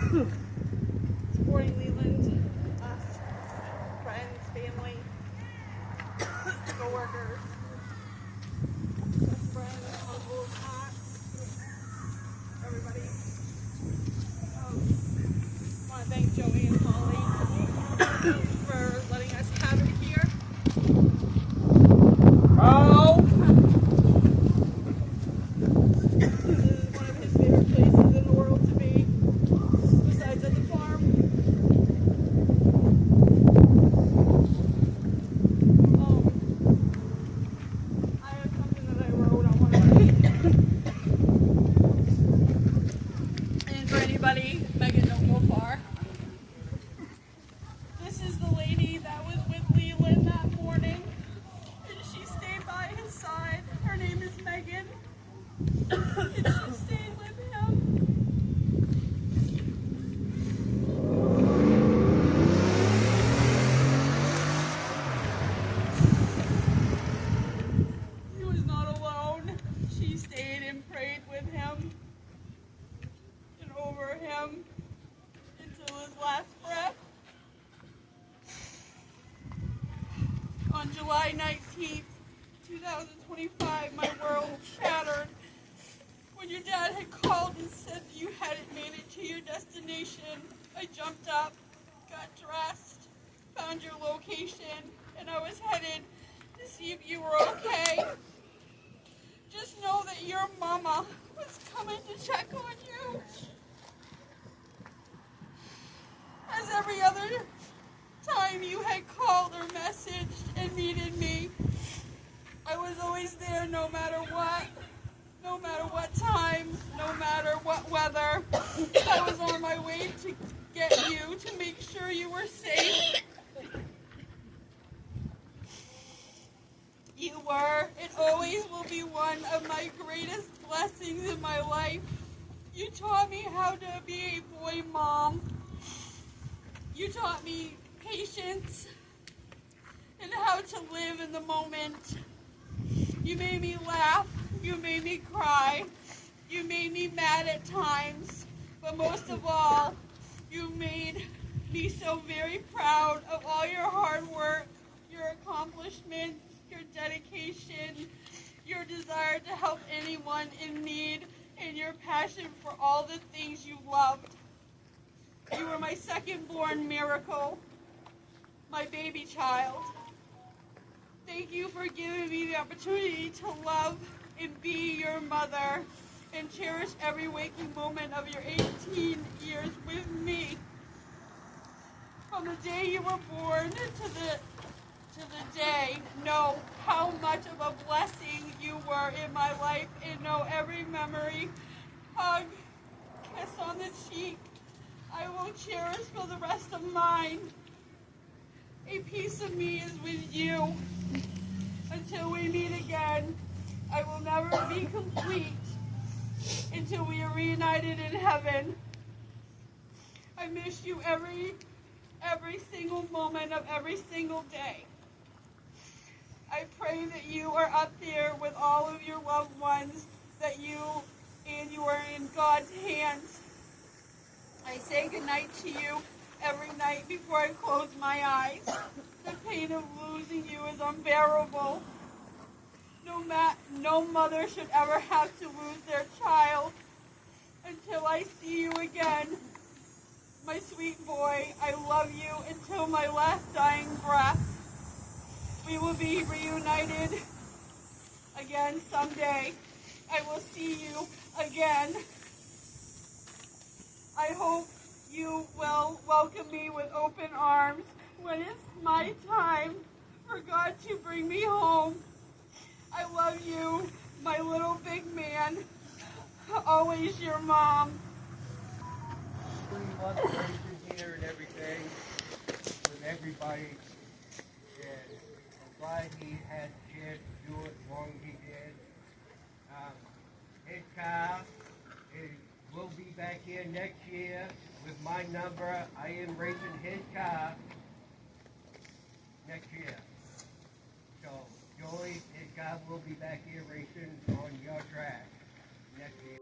supporting Leland, us, friends, family, co-workers, best friends, uncles, aunts, everybody. I want to thank Joey and Holly for letting us have it here. Oh! This is one of his favorite places in the world to be, besides at the farm. I have something that I wrote I want to read. And for anybody, Megan, don't go far. This is the lady that was with Leland that morning, and she stayed by his side. Her name is Megan, and she stayed with him. He was not alone. She stayed and prayed with him and over him until his last breath. On July 19th, 2025, my world shattered when your dad had called and said that you hadn't made it to your destination. I jumped up, got dressed, found your location, and I was headed to see if you were okay. Just know that your mama was coming to check on you. As every other time you had called or messaged and needed me, I was always there no matter what time, no matter what weather. I was on my way to get you, to make sure you were safe. You were and always will be one of my greatest blessings in my life. You taught me how to be a boy mom. You taught me patience and how to live in the moment. You made me laugh. You made me cry. You made me mad at times. But most of all, you made me so very proud of all your hard work, your accomplishments, your dedication, your desire to help anyone in need, and your passion for all the things you loved. You were my second-born miracle, my baby child. Thank you for giving me the opportunity to love and be your mother and cherish every waking moment of your 18 years with me. From the day you were born to the day, know how much of a blessing you were in my life, and know every memory, hug, kiss on the cheek, I will cherish for the rest of mine. A piece of me is with you. Until we meet again, I will never be complete until we are reunited in heaven. I miss you every single moment of every single day. I pray that you are up there with all of your loved ones, that you are in God's hands. I say goodnight to you every night before I close my eyes. The pain of losing you is unbearable. No mother should ever have to lose their child. Until I see you again, my sweet boy, I love you until my last dying breath. We will be reunited again someday. I will see you again. I hope you will welcome me with open arms when it's my time for God to bring me home. I love you, my little big man. Always your mom. We love the racing here and everything with everybody. And I'm glad he had a chance to do it as long as he did. His car will be back here next year with my number. I am racing his car next year. So, Joey, his car will be back here racing on your track next year.